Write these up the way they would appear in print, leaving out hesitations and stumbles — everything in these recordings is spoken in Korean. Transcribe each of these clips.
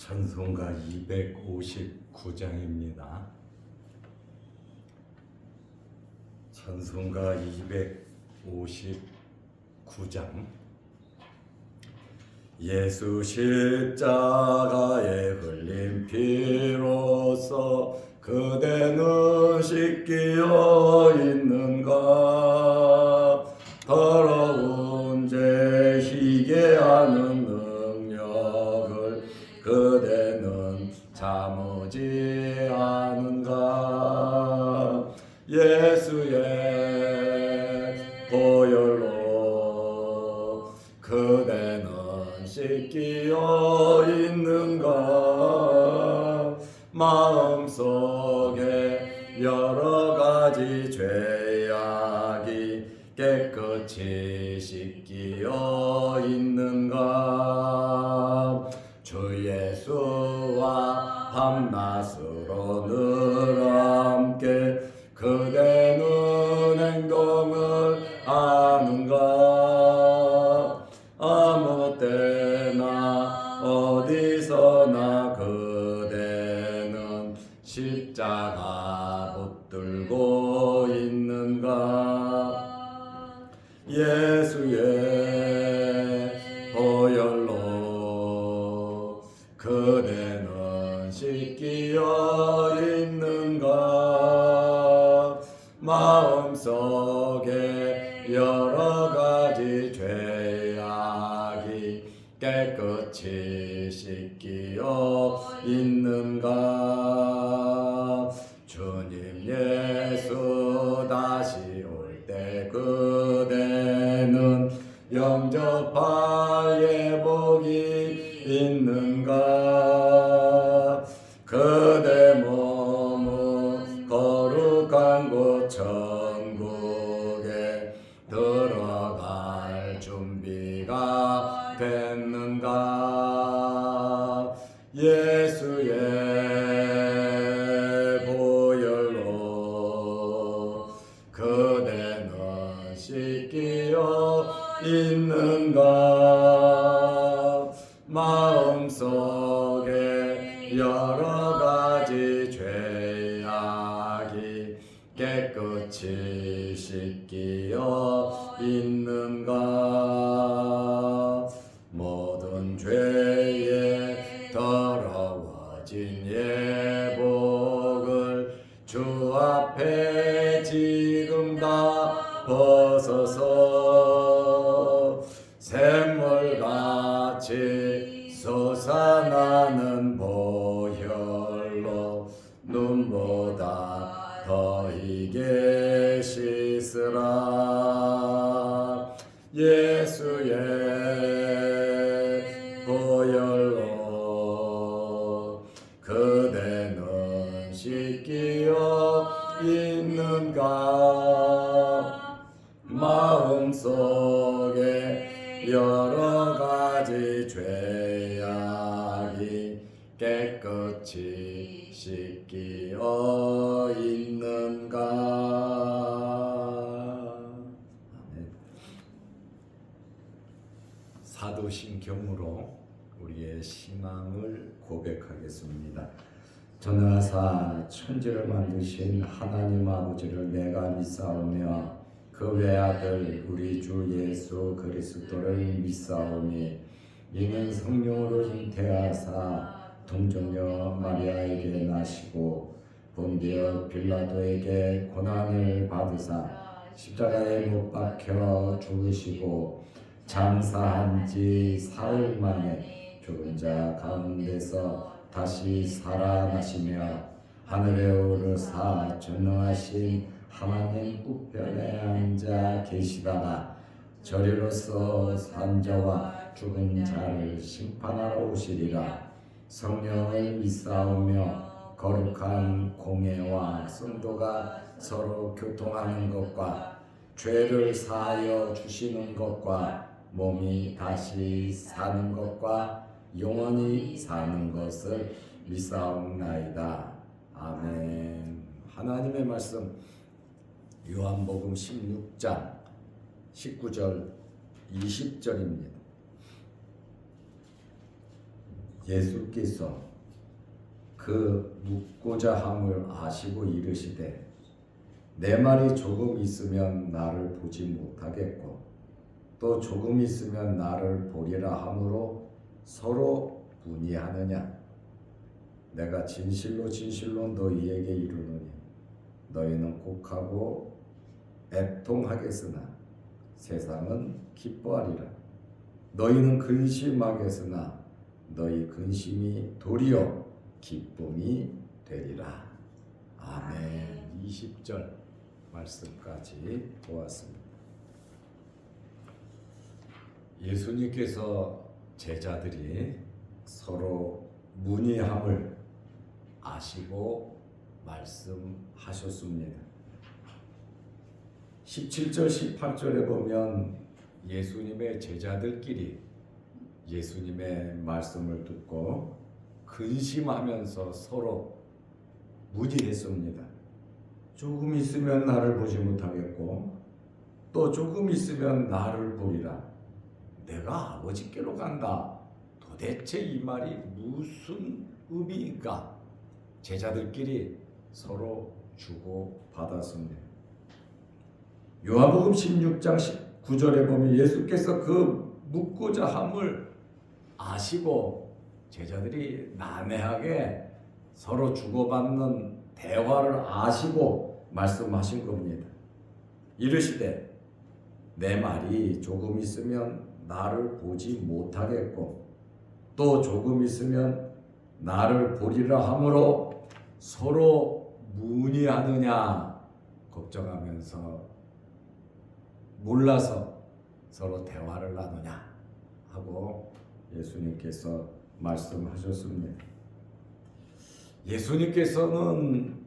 찬송가 259장입니다. 찬송가 259장. 예수 십자가에 흘린 피로써 그대는 씻기어 있는가. 더러운 죄 희게 하는 능력을 그대는 참으지 않은가. 예수의 보혈로 그대는 씻기어 있는가. 마음속에 여러 가지 죄악이 깨끗이 씻기어 있는가. 주 예수와 밤낮으로 늘 함께 그대는 행동을 아는가. 아무 때나 어디서나 그대는 십자가 붙들고 있는가. 예수의 보혈로 그대는 씻기어 있는가. 마음속에 여러 가지 죄악이 깨끗이 씻기어 있는가. 주님 예수 다시 올 때 그대는 영접할 예복이 있는가. 그대 몸은 거룩한 곳 천국에 들어갈 준비가 됐는가. 예수의 보혈로 그대는 씻기어 있는가. 마음속에 여러 가지 죄악이 깨끗이 씻기어 있는가. 모든 죄에 더러워진 예복을 주 앞에 지금 다 벗어서 샘물같이 솟아나는 보혈로 눈보다 더 희게 씻으라. 예수의 보혈로 그대는 씻기어 있는가. 마음속에 여러 가지 죄악이 깨끗이 씻기어 있는가. 아멘. 사도신경으로 우리의 신앙을 고백하겠습니다. 전하사 천지를 만드신 하나님 아버지를 내가 믿사오며 그 외아들 우리 주 예수 그리스도를 믿사오니 이는 성령으로 잉태하사 동정녀 마리아에게 나시고 본디오 빌라도에게 고난을 받으사 십자가에 못 박혀 죽으시고 장사한 지 사흘 만에 죽은 자 가운데서 다시 살아나시며 하늘에 오르사 전능하신 하나님 우편에 앉아 계시다가 저리로서 산자와 죽은 자를 심판하러 오시리라. 성령을 믿사오며 거룩한 공예와 성도가 서로 교통하는 것과 죄를 사하여 주시는 것과 몸이 다시 사는 것과 영원히 사는 것을 믿사옵나이다. 아멘. 하나님의 말씀 요한복음 16장 19절 20절입니다. 예수께서 그 묻고자 함을 아시고 이르시되 내 말이 조금 있으면 나를 보지 못하겠고 또 조금 있으면 나를 보리라 하므로 서로 문의하느냐. 내가 진실로 진실로 너희에게 이르노니 너희는 곡하고 애통하겠으나 세상은 기뻐하리라. 너희는 근심하겠으나 너희 근심이 도리어 기쁨이 되리라. 아멘. 20절 말씀까지 보았습니다. 예수님께서 제자들이 서로 문의함을 아시고 말씀하셨습니다. 17절 18절에 보면 예수님의 제자들끼리 예수님의 말씀을 듣고 근심하면서 서로 문의했습니다. 조금 있으면 나를 보지 못하겠고 또 조금 있으면 나를 보리라. 내가 아버지께로 간다. 도대체 이 말이 무슨 의미인가? 제자들끼리 서로 주고받았습니다. 요한복음 16장 19절에 보면 예수께서 그 묻고자 함을 아시고 제자들이 난해하게 서로 주고받는 대화를 아시고 말씀하신 겁니다. 이르시되 내 말이 조금 있으면 나를 보지 못하겠고 또 조금 있으면 나를 보리라 하므로 서로 문의하느냐. 걱정하면서 몰라서 서로 대화를 나누냐 하고 예수님께서 말씀하셨습니다. 예수님께서는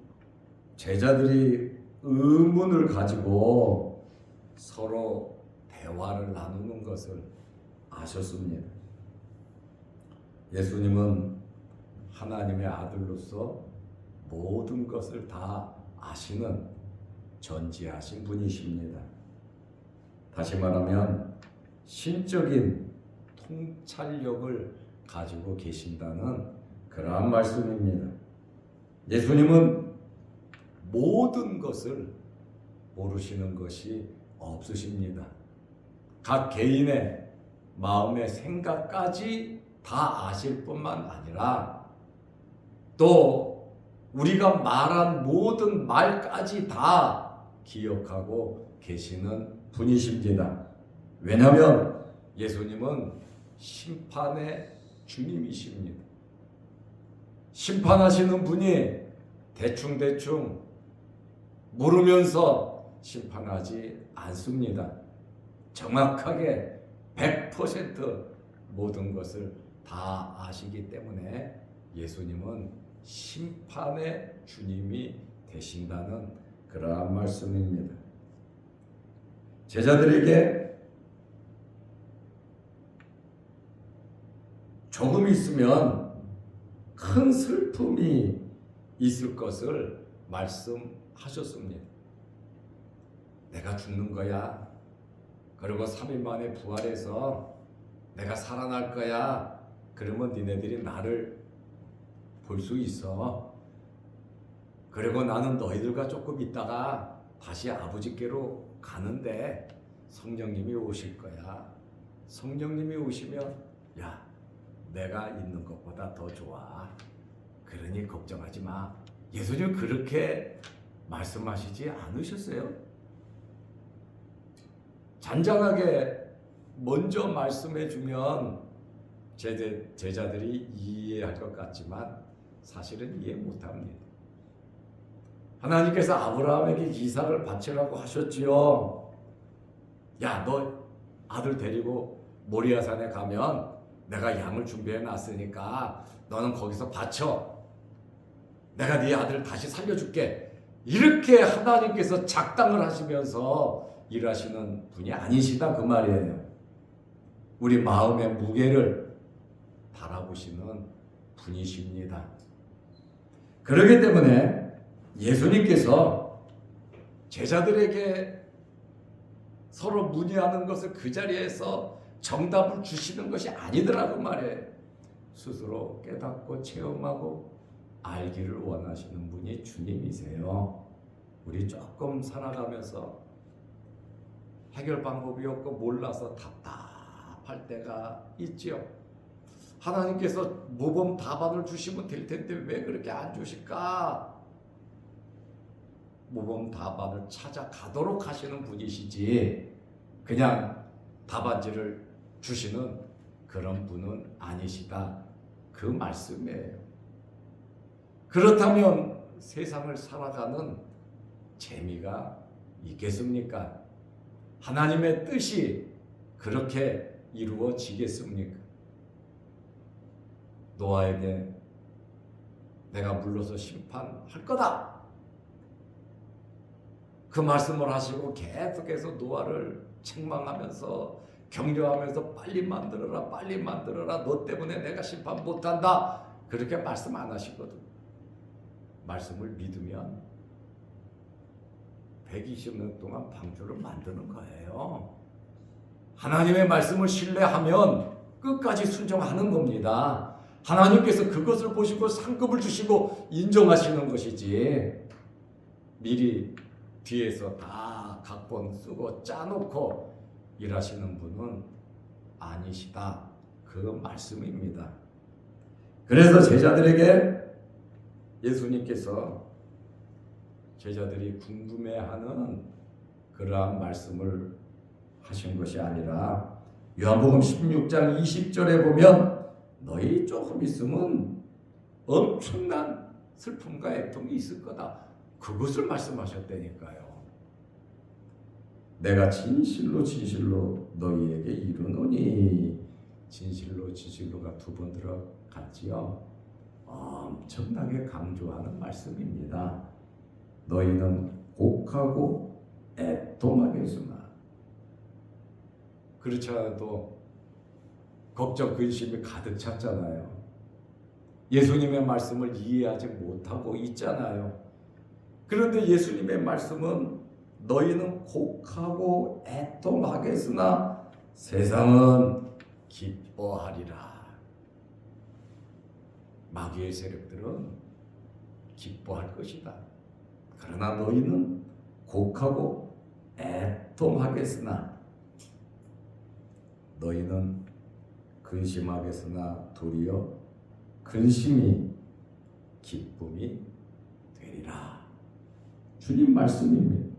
제자들이 의문을 가지고 서로 대화를 나누는 것을 아셨습니다. 예수님은 하나님의 아들로서 모든 것을 다 아시는 전지하신 분이십니다. 다시 말하면 신적인 통찰력을 가지고 계신다는 그러한 말씀입니다. 예수님은 모든 것을 모르시는 것이 없으십니다. 각 개인의 마음의 생각까지 다 아실 뿐만 아니라 또 우리가 말한 모든 말까지 다 기억하고 계시는 분이십니다. 왜냐하면 예수님은 심판의 주님이십니다. 심판하시는 분이 대충대충 모르면서 심판하지 않습니다. 정확하게 100% 모든 것을 다 아시기 때문에 예수님은 심판의 주님이 되신다는 그러한 말씀입니다. 제자들에게 조금 있으면 큰 슬픔이 있을 것을 말씀하셨습니다. 내가 죽는 거야. 그리고 3일 만에 부활해서 내가 살아날 거야. 그러면 니네들이 나를 볼 수 있어. 그리고 나는 너희들과 조금 있다가 다시 아버지께로 가는데 성령님이 오실 거야. 성령님이 오시면 야, 내가 있는 것보다 더 좋아. 그러니 걱정하지 마. 예수님 그렇게 말씀하시지 않으셨어요? 잔잔하게 먼저 말씀해 주면 제자들이 이해할 것 같지만 사실은 이해 못합니다. 하나님께서 아브라함에게 이삭을 바치라고 하셨지요. 야, 너 아들 데리고 모리아산에 가면 내가 양을 준비해 놨으니까 너는 거기서 바쳐. 내가 네 아들을 다시 살려줄게. 이렇게 하나님께서 작당을 하시면서 일하시는 분이 아니시다 그 말이에요. 우리 마음의 무게를 바라보시는 분이십니다. 그렇기 때문에 예수님께서 제자들에게 서로 문의하는 것을 그 자리에서 정답을 주시는 것이 아니더라고 말이에요. 스스로 깨닫고 체험하고 알기를 원하시는 분이 주님이세요. 우리 조금 살아가면서 해결 방법이 없고 몰라서 답답할 때가 있지요. 하나님께서 모범 답안을 주시면 될 텐데 왜 그렇게 안 주실까? 모범 답안을 찾아가도록 하시는 분이시지 그냥 답안지를 주시는 그런 분은 아니시다. 그 말씀이에요. 그렇다면 세상을 살아가는 재미가 있겠습니까? 하나님의 뜻이 그렇게 이루어지겠습니까? 노아에게 내가 물러서 심판할 거다. 그 말씀을 하시고 계속해서 노아를 책망하면서 격려하면서 빨리 만들어라 빨리 만들어라 너 때문에 내가 심판 못한다 그렇게 말씀 안 하시거든. 말씀을 믿으면 120년 동안 방주를 만드는 거예요. 하나님의 말씀을 신뢰하면 끝까지 순종하는 겁니다. 하나님께서 그것을 보시고 상급을 주시고 인정하시는 것이지 미리 뒤에서 다 각본 쓰고 짜놓고 일하시는 분은 아니시다. 그 말씀입니다. 그래서 제자들에게 예수님께서 제자들이 궁금해하는 그러한 말씀을 하신 것이 아니라 요한복음 16장 20절에 보면 너희 조금 있으면 엄청난 슬픔과 애통이 있을 거다. 그것을 말씀하셨다니까요. 내가 진실로 진실로 너희에게 이르노니 진실로 진실로가 두 번 들어갔지요. 엄청나게 강조하는 말씀입니다. 너희는 곡하고 애통하겠으나 그렇지 않아도 걱정 근심이 가득 찼잖아요. 예수님의 말씀을 이해하지 못하고 있잖아요. 그런데 예수님의 말씀은 너희는 곡하고 애통하겠으나 세상은 기뻐하리라. 마귀의 세력들은 기뻐할 것이다. 그러나 너희는 곡하고 애통하겠으나 너희는 근심하겠으나 도리어 근심이 기쁨이 되리라. 주님 말씀입니다.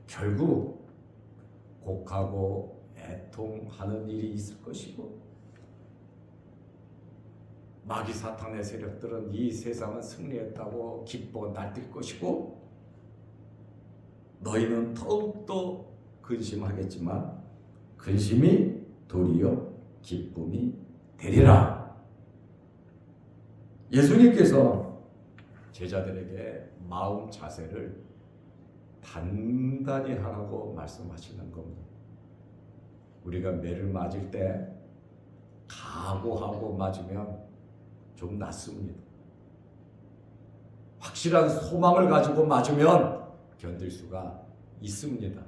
결국 곡하고 애통하는 일이 있을 것이고 마귀 사탄의 세력들은 이 세상은 승리했다고 기뻐 날뛸 것이고 너희는 더욱더 근심하겠지만 근심이 도리어 기쁨이 되리라. 예수님께서 제자들에게 마음 자세를 단단히 하라고 말씀하시는 겁니다. 우리가 매를 맞을 때 각오하고 맞으면 좀 낫습니다. 확실한 소망을 가지고 맞으면 견딜 수가 있습니다.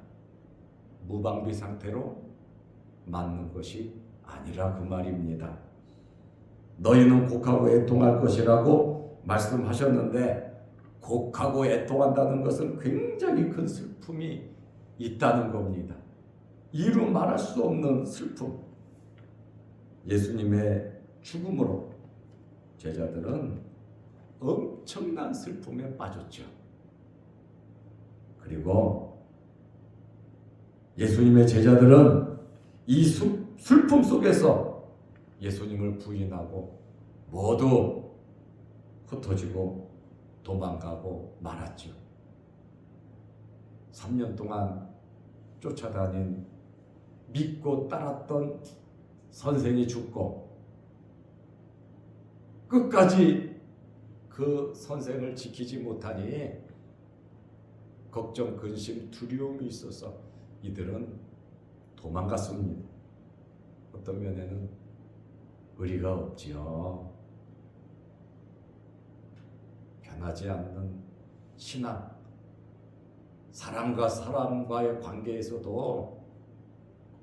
무방비 상태로 맞는 것이 아니라 그 말입니다. 너희는 곡하고 애통할 것이라고 말씀하셨는데 곡하고 애통한다는 것은 굉장히 큰 슬픔이 있다는 겁니다. 이루 말할 수 없는 슬픔. 예수님의 죽음으로 제자들은 엄청난 슬픔에 빠졌죠. 그리고 예수님의 제자들은 이 슬픔 속에서 예수님을 부인하고 모두 흩어지고 도망가고 말았죠. 3년 동안 쫓아다닌 믿고 따랐던 선생이 죽고 끝까지 그 선생을 지키지 못하니 걱정, 근심, 두려움이 있어서 이들은 도망갔습니다. 어떤 면에는 의리가 없지요. 변하지 않는 신앙, 사람과 사람과의 관계에서도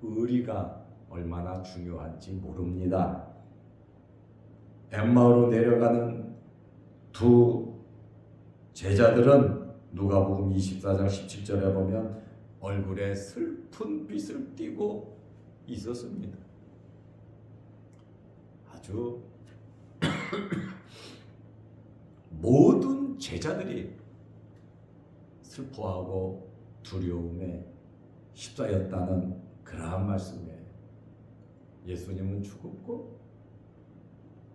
의리가 얼마나 중요한지 모릅니다. 엠마오로 내려가는 두 제자들은 누가복음 24장 17절에 보면 얼굴에 슬픈 빛을 띠고 있었습니다. 아주 모든 제자들이 슬퍼하고 두려움에 휩싸였다는 그러한 말씀이에요. 예수님은 죽었고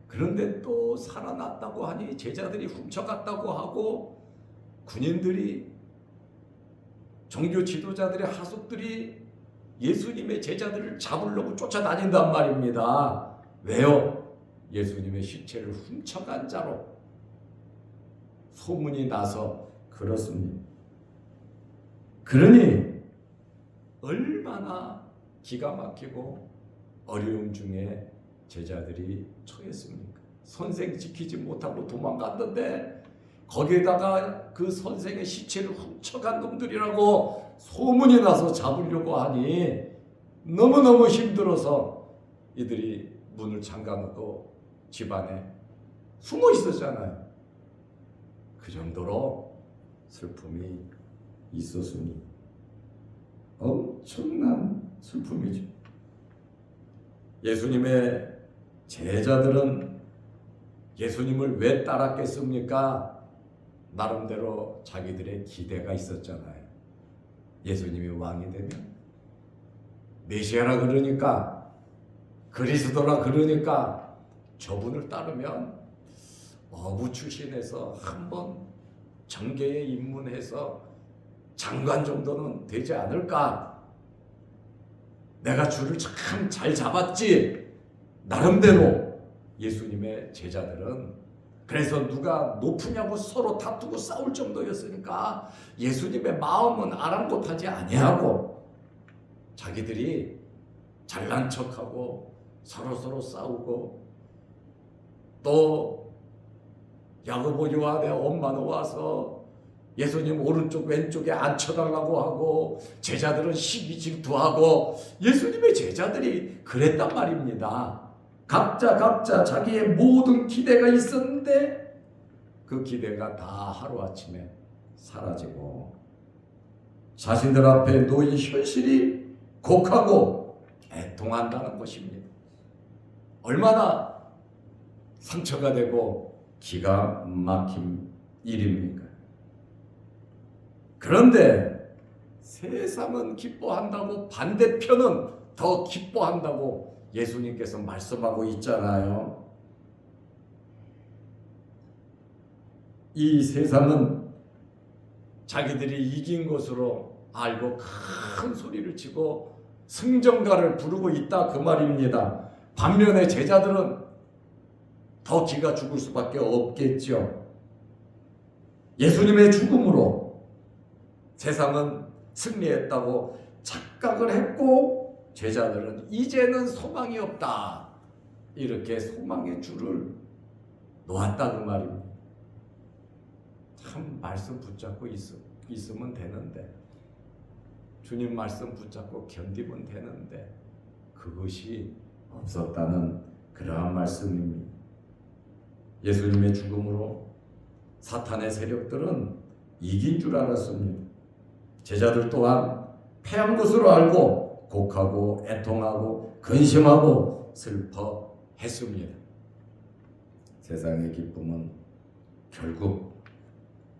그런데 또 살아났다고 하니 제자들이 훔쳐갔다고 하고 군인들이 종교 지도자들의 하속들이 예수님의 제자들을 잡으려고 쫓아다닌단 말입니다. 왜요? 예수님의 시체를 훔쳐간 자로 소문이 나서 그렇습니다. 그러니 얼마나 기가 막히고 어려움 중에 제자들이 처했습니까? 선생 지키지 못하고 도망갔는데 거기에다가 그 선생의 시체를 훔쳐간 놈들이라고 소문이 나서 잡으려고 하니 너무너무 힘들어서 이들이 문을 잠가놓고 집안에 숨어 있었잖아요. 그 정도로 슬픔이 있었습니다. 엄청난 슬픔이죠. 예수님의 제자들은 예수님을 왜 따랐겠습니까? 나름대로 자기들의 기대가 있었잖아요. 예수님이 왕이 되면 메시아라 그러니까 그리스도라 그러니까 저분을 따르면 어부 출신에서 한번 정계에 입문해서 장관 정도는 되지 않을까? 내가 줄을 참 잘 잡았지. 나름대로 예수님의 제자들은 그래서 누가 높으냐고 서로 다투고 싸울 정도였으니까 예수님의 마음은 아랑곳하지 아니하고 자기들이 잘난 척하고 서로 싸우고 또 야고보 요한의 엄마는 와서 예수님 오른쪽 왼쪽에 앉혀달라고 하고 제자들은 시기 질투하고 예수님의 제자들이 그랬단 말입니다. 각자 자기의 모든 기대가 있었는데 그 기대가 다 하루아침에 사라지고 자신들 앞에 놓인 현실이 곡하고 애통한다는 것입니다. 얼마나 상처가 되고 기가 막힌 일입니까? 그런데 세상은 기뻐한다고 반대편은 더 기뻐한다고 예수님께서 말씀하고 있잖아요. 이 세상은 자기들이 이긴 것으로 알고 큰 소리를 치고 승전가를 부르고 있다 그 말입니다. 반면에 제자들은 더 기가 죽을 수밖에 없겠죠. 예수님의 죽음으로 세상은 승리했다고 착각을 했고 제자들은 이제는 소망이 없다. 이렇게 소망의 줄을 놓았다 그 말입니다. 참 말씀 붙잡고 있으면 되는데 주님 말씀 붙잡고 견디면 되는데 그것이 없었다는 그러한 말씀입니다. 예수님의 죽음으로 사탄의 세력들은 이긴 줄 알았습니다. 제자들 또한 패한 것으로 알고 곡하고 애통하고 근심하고 슬퍼했습니다. 세상의 기쁨은 결국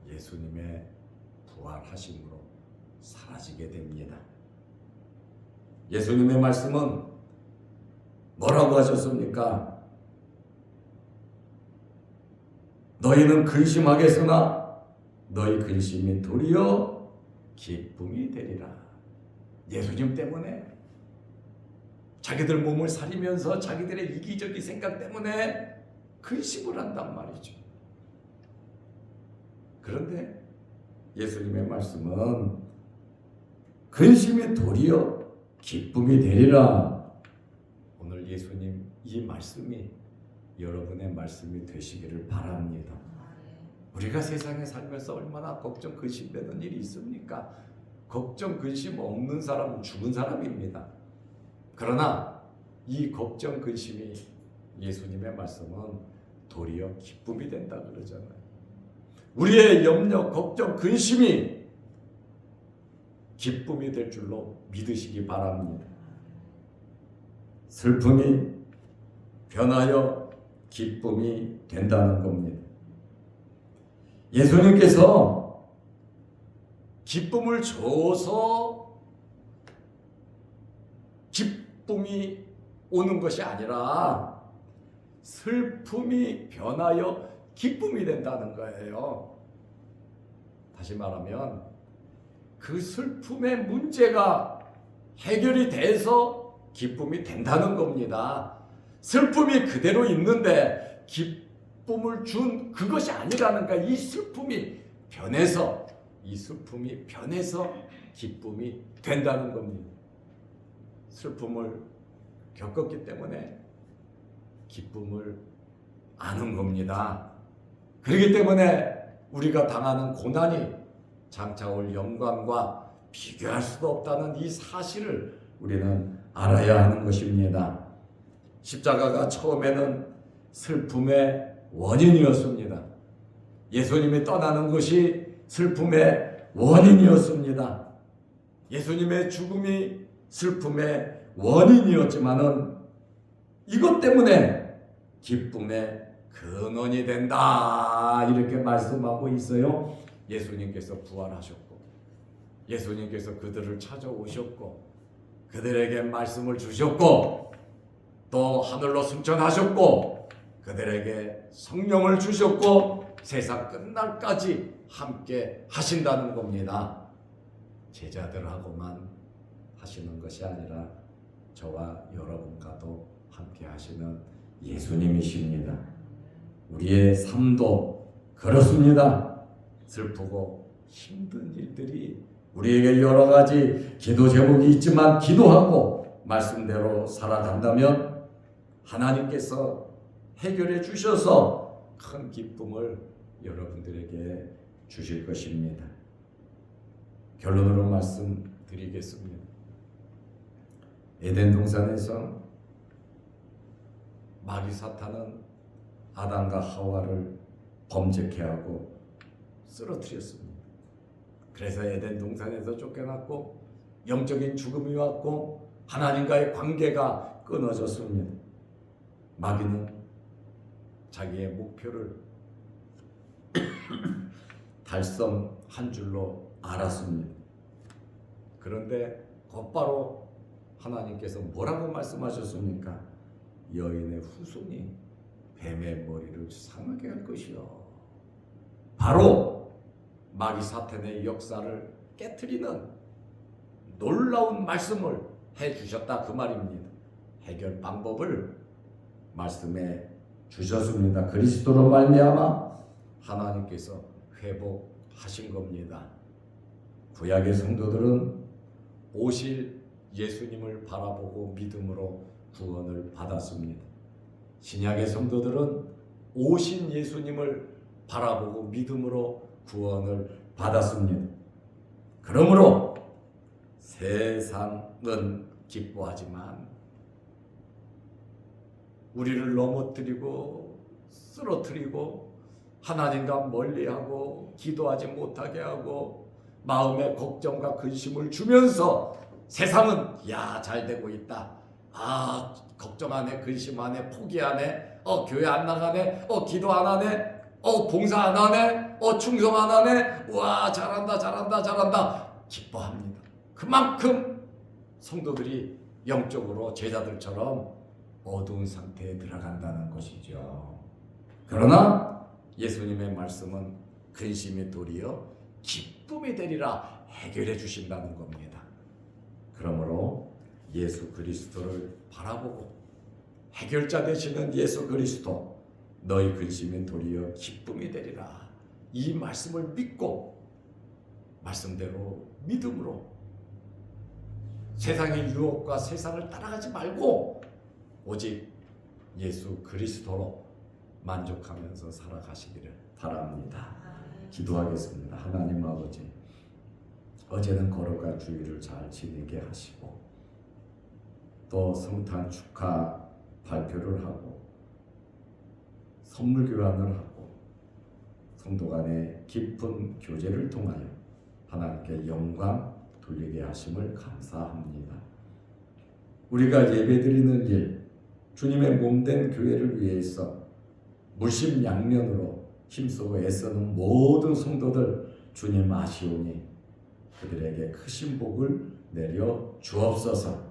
예수님의 부활하심으로 사라지게 됩니다. 예수님의 말씀은 뭐라고 하셨습니까? 너희는 근심하겠으나 너희 근심이 도리어 기쁨이 되리라. 예수님 때문에 자기들 몸을 사리면서 자기들의 이기적인 생각 때문에 근심을 한단 말이죠. 그런데 예수님의 말씀은 근심이 도리어 기쁨이 되리라. 오늘 예수님 이 말씀이 여러분의 말씀이 되시기를 바랍니다. 우리가 세상에 살면서 얼마나 걱정 근심되는 일이 있습니까? 걱정 근심 없는 사람은 죽은 사람입니다. 그러나 이 걱정 근심이 예수님의 말씀은 도리어 기쁨이 된다 그러잖아요. 우리의 염려, 걱정, 근심이 기쁨이 될 줄로 믿으시기 바랍니다. 슬픔이 변하여 기쁨이 된다는 겁니다. 예수님께서 기쁨을 줘서 기쁨이 오는 것이 아니라 슬픔이 변하여 기쁨이 된다는 거예요. 다시 말하면 그 슬픔의 문제가 해결이 돼서 기쁨이 된다는 겁니다. 슬픔이 그대로 있는데 기쁨을 준 그것이 아니라는 거야. 이 슬픔이 변해서 기쁨이 된다는 겁니다. 슬픔을 겪었기 때문에 기쁨을 아는 겁니다. 그렇기 때문에 우리가 당하는 고난이 장차 올 영광과 비교할 수도 없다는 이 사실을 우리는 알아야 하는 것입니다. 십자가가 처음에는 슬픔의 원인이었습니다. 예수님이 떠나는 것이 슬픔의 원인이었습니다. 예수님의 죽음이 슬픔의 원인이었지만은 이것 때문에 기쁨의 근원이 된다 이렇게 말씀하고 있어요. 예수님께서 부활하셨고 예수님께서 그들을 찾아오셨고 그들에게 말씀을 주셨고 또 하늘로 승천하셨고 그들에게 성령을 주셨고 세상 끝날까지 함께 하신다는 겁니다. 제자들하고만 하시는 것이 아니라 저와 여러분과도 함께 하시는 예수님이십니다. 우리의 삶도 그렇습니다. 슬프고 힘든 일들이 우리에게 여러 가지 기도 제목이 있지만 기도하고 말씀대로 살아간다면 하나님께서 해결해 주셔서 큰 기쁨을 여러분들에게 주실 것입니다. 결론으로 말씀드리겠습니다. 에덴 동산에서 마귀 사탄은 아담과 하와를 범죄케 하고 쓰러뜨렸습니다. 그래서 에덴 동산에서 쫓겨났고 영적인 죽음이 왔고 하나님과의 관계가 끊어졌습니다. 마귀는 자기의 목표를 달성한 줄로 알았습니다. 그런데 곧바로 하나님께서 뭐라고 말씀하셨습니까? 여인의 후손이 뱀의 머리를 상하게 할 것이요. 바로 마귀 사탄의 역사를 깨트리는 놀라운 말씀을 해주셨다 그 말입니다. 해결 방법을 말씀해 주셨습니다. 그리스도로 말미암아 하나님께서 회복하신 겁니다. 구약의 성도들은 오실 예수님을 바라보고 믿음으로 구원을 받았습니다. 신약의 성도들은 오신 예수님을 바라보고 믿음으로 구원을 받았습니다. 그러므로 세상은 기뻐하지만 우리를 넘어뜨리고 쓰러뜨리고 하나님과 멀리하고 기도하지 못하게 하고 마음에 걱정과 근심을 주면서 세상은 야, 잘 되고 있다. 아, 걱정 안 해, 근심 안 해, 포기 안 해, 교회 안 나가네, 기도 안 하네, 봉사 안 하네, 충성 안 하네, 와, 잘한다 기뻐합니다. 그만큼 성도들이 영적으로 제자들처럼 어두운 상태에 들어간다는 것이죠. 그러나 예수님의 말씀은 근심이 도리어 기쁨이 되리라 해결해 주신다는 겁니다. 그러므로 예수 그리스도를 바라보고 해결자 되시는 예수 그리스도, 너희 근심이 도리어 기쁨이 되리라, 이 말씀을 믿고 말씀대로 믿음으로 세상의 유혹과 세상을 따라가지 말고 오직 예수 그리스도로 만족하면서 살아가시기를 바랍니다. 기도하겠습니다. 하나님 아버지, 어제는 거룩한 주일을 잘 지내게 하시고 또 성탄 축하 발표를 하고 선물 교환을 하고 성도 간의 깊은 교제를 통하여 하나님께 영광 돌리게 하심을 감사합니다. 우리가 예배드리는 일, 주님의 몸된 교회를 위해서 물심양면으로 힘쓰고 애쓰는 모든 성도들 주님 아시오니 그들에게 크신 복을 내려 주옵소서.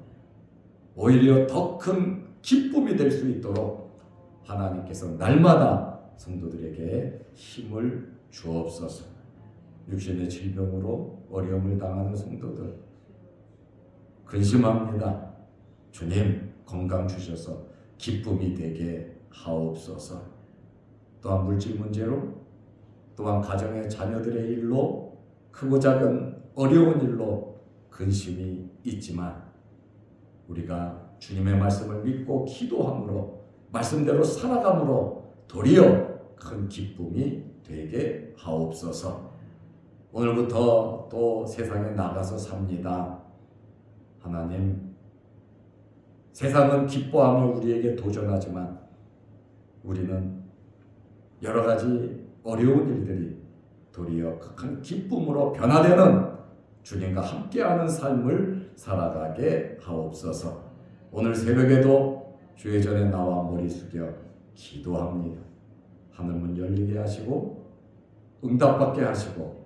오히려 더 큰 기쁨이 될 수 있도록 하나님께서 날마다 성도들에게 힘을 주옵소서. 육신의 질병으로 어려움을 당하는 성도들 근심합니다. 주님 건강 주셔서 기쁨이 되게 하옵소서. 또한 물질 문제로, 또한 가정의 자녀들의 일로, 크고 작은 어려운 일로 근심이 있지만 우리가 주님의 말씀을 믿고 기도함으로 말씀대로 살아감으로 도리어 큰 기쁨이 되게 하옵소서. 오늘부터 또 세상에 나가서 삽니다. 하나님, 세상은 기뻐하며 우리에게 도전하지만 우리는 여러 가지 어려운 일들이 도리어 큰 기쁨으로 변화되는 주님과 함께하는 삶을 살아가게 하옵소서. 오늘 새벽에도 주의 전에 나와 머리 숙여 기도합니다. 하늘문 열리게 하시고 응답받게 하시고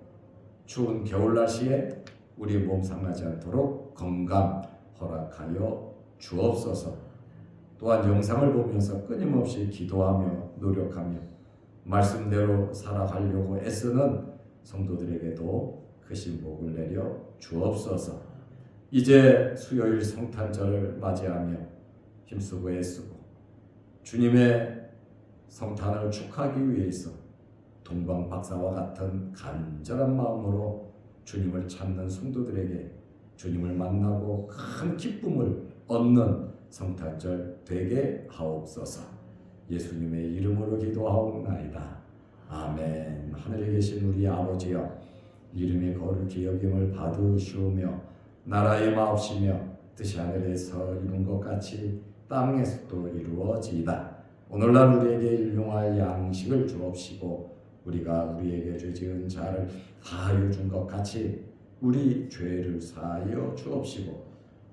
추운 겨울 날씨에 우리 몸 상하지 않도록 건강 허락하여 주옵소서. 또한 영상을 보면서 끊임없이 기도하며 노력하며 말씀대로 살아가려고 애쓰는 성도들에게도 크신 복을 내려 주옵소서. 이제 수요일 성탄절을 맞이하며 힘쓰고 애쓰고 주님의 성탄을 축하하기 위해서 동방 박사와 같은 간절한 마음으로 주님을 찾는 성도들에게 주님을 만나고 큰 기쁨을 얻는 성탄절 되게 하옵소서. 예수님의 이름으로 기도하옵나이다. 아멘. 하늘에 계신 우리 아버지여, 이름이 거룩히 여김을 받으시오며 나라의 마옵시며 뜻이 하늘에서 이룬 것 같이 땅에서도 이루어지이다. 오늘날 우리에게 일용할 양식을 주옵시고 우리가 우리에게 죄 지은 자를 사하여 준 것 같이 우리 죄를 사하여 주옵시고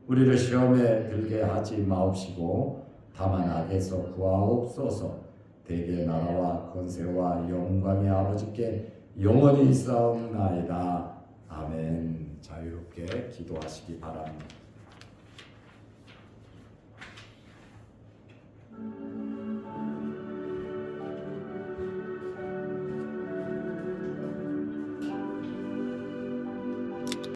우리를 시험에 들게 하지 마옵시고 다만 악에서 구하옵소서. 대개 나라와 권세와 영광의 아버지께 영원히 있사옵나이다. 아멘. 자유롭게 기도하시기 바랍니다.